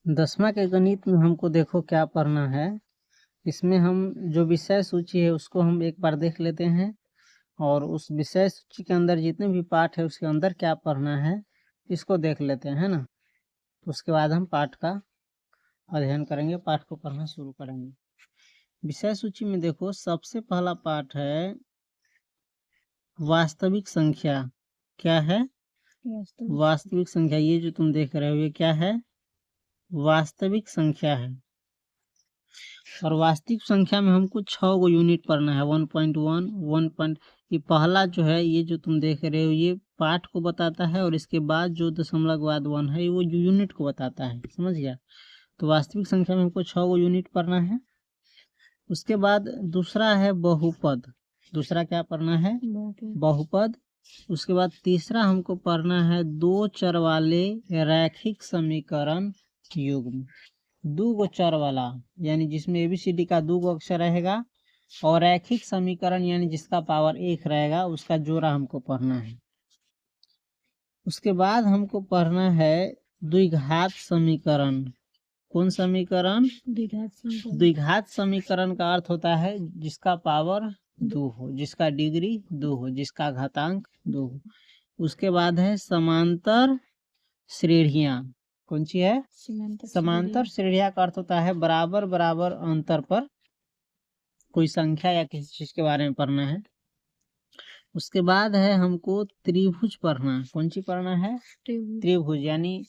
10वां के गणित में हमको देखो क्या पढ़ना है। इसमें हम जो विषय सूची है उसको हम एक बार देख लेते हैं और उस विषय सूची के अंदर जितने भी पाठ है उसके अंदर क्या पढ़ना है इसको देख लेते हैं, है ना। उसके बाद हम पाठ का अध्ययन करेंगे, पाठ को पढ़ना शुरू करेंगे। विषय सूची में देखो सबसे पहला पाठ है वास्तविक संख्या। क्या है? वास्तविक संख्या। ये जो तुम देख रहे हो ये क्या है? वास्तविक संख्या है। और वास्तविक संख्या में हमको 6 गो यूनिट पढ़ना है। 1.1 1. ये पहला जो है ये जो तुम देख रहे हो ये पाठ को बताता है और इसके बाद जो दशमलव के बाद 1 है वो यूनिट को बताता है, समझ गया। तो वास्तविक संख्या में हमको 6 गो यूनिट पढ़ना है। उसके बाद दूसरा है बहुपद। दूसरा क्या पढ़ना है? बहुपद। उसके बाद तीसरा हमको पढ़ना है 2 चर वाले रैखिक समीकरण युग्म। 2 गो चर वाला यानी जिसमें ABCD का 2 गो अक्षर रहेगा और रैखिक समीकरण यानी जिसका पावर 1 रहेगा उसका जोड़ा हमको पढ़ना है। उसके बाद हमको पढ़ना है द्विघात समीकरण। कौन समीकरण? द्विघात समीकरण का अर्थ होता है जिसका पावर 2 हो, जिसका डिग्री 2 हो, जिसका घातांक 2 हो। उसके बाद है समांतर श्रेणियां। कौन सी है? समांतर श्रेणियां का अर्थ होता है बराबर बराबर अंतर पर कोई संख्या या किसी चीज के बारे में पढ़ना है। उसके बाद है हमको त्रिभुज पढ़ना। कौन सी पढ़ना है? त्रिभुज यानी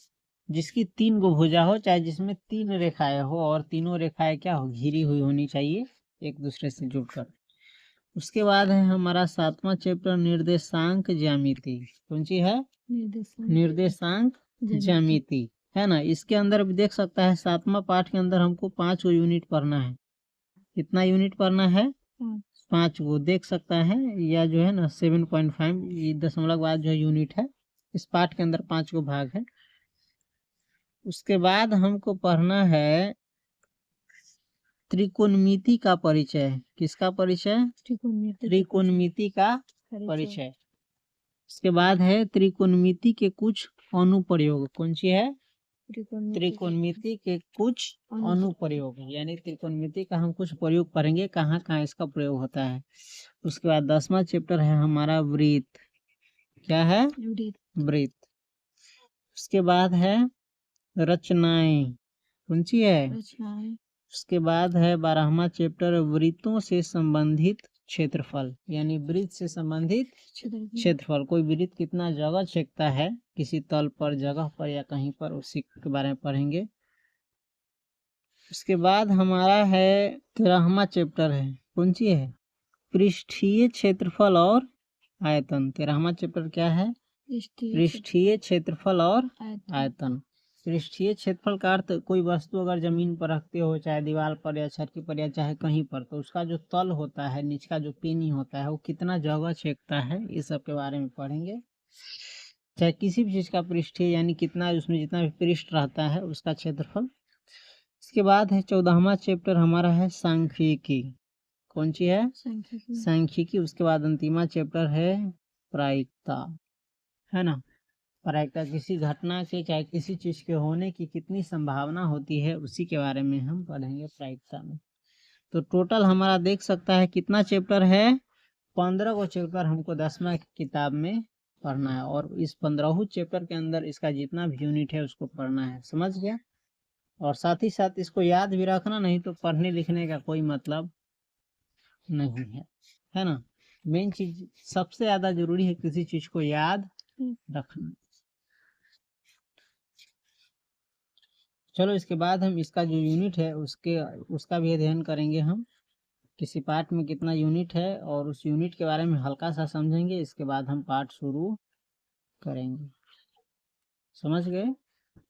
जिसकी 3 गो भुजा हो, चाहे जिसमें 3 रेखाएं हो और तीनों रेखाएं क्या हो? घिरी हुई होनी चाहिए एक दूसरे से जुड़कर। उसके बाद है हमारा 7वां चैप्टर निर्देशांक ज्यामिति। कौन सी है? निर्देशांक ज्यामिति, है ना। इसके अंदर भी देख सकता है 7वां पाठ के अंदर हमको 5 गो यूनिट पढ़ना है। कितना यूनिट पढ़ना है? 5 गो देख सकता है, या जो है ना 7.5 ये दशमलव बाद जो यूनिट है इस पाठ के अंदर 5 गो भाग है। उसके बाद हमको पढ़ना है त्रिकोणमिति का परिचय। किसका परिचय? त्रिकोणमिति का परिचय। उसके बाद है त्रिकोणमिति के कुछ अनुप्रयोग। कौन सी है? त्रिकोणमिति के कुछ अनुप्रयोग, यानी त्रिकोणमिति का हम कुछ प्रयोग पढ़ेंगे, कहाँ कहाँ इसका प्रयोग होता है। उसके बाद 10वां चैप्टर है हमारा वृत्त। क्या है? वृत्त। उसके बाद है रचनाएं। कौन सी है? उसके बाद है 12वां चैप्टर वृत्तों से संबंधित क्षेत्रफल, यानी वृत्त से संबंधित क्षेत्रफल। कोई वृत्त कितना जगह छेदता है किसी तल पर, जगह पर या कहीं पर, उसी के बारे में पढ़ेंगे। उसके बाद हमारा है 13वां चैप्टर है। कौन सी है? पृष्ठीय क्षेत्रफल और आयतन। 13वां चैप्टर क्या है? पृष्ठीय क्षेत्रफल और आयतन। पृष्ठीय क्षेत्रफल का अर्थ कोई वस्तु अगर जमीन पर रखते हो, चाहे दीवार पर या छत पर या चाहे कहीं पर, तो उसका जो तल होता है, नीचे का जो पेनी होता है, वो कितना जगह छेदता है, इस सब के बारे में पढ़ेंगे। चाहे किसी भी चीज का पृष्ठीय यानी कितना उसमें जितना भी पृष्ठ रहता है उसका क्षेत्रफल। इसके बाद है 14वां चैप्टर हमारा है सांख्यिकी। कौन सी है? सांख्यिकी। उसके बाद अंतिमा चैप्टर है प्रायिकता, है ना। प्रायिकता किसी घटना के चाहे किसी चीज के होने की कितनी संभावना होती है उसी के बारे में हम पढ़ेंगे प्रायिकता में। तो टोटल हमारा देख सकता है कितना चैप्टर है? 15 गो चैप्टर हमको 10वां किताब में पढ़ना है और इस 15 चैप्टर के अंदर इसका जितना भी यूनिट है उसको पढ़ना है, समझ गया। और साथ ही साथ इसको याद भी रखना, नहीं तो पढ़ने लिखने का कोई मतलब नहीं है ना। मेन चीज सबसे ज्यादा जरूरी है किसी चीज को याद रखना। चलो इसके बाद हम इसका जो यूनिट है उसका भी अध्ययन करेंगे। हम किसी पाठ में कितना यूनिट है और उस यूनिट के बारे में हल्का सा समझेंगे, इसके बाद हम पाठ शुरू करेंगे। समझ गए?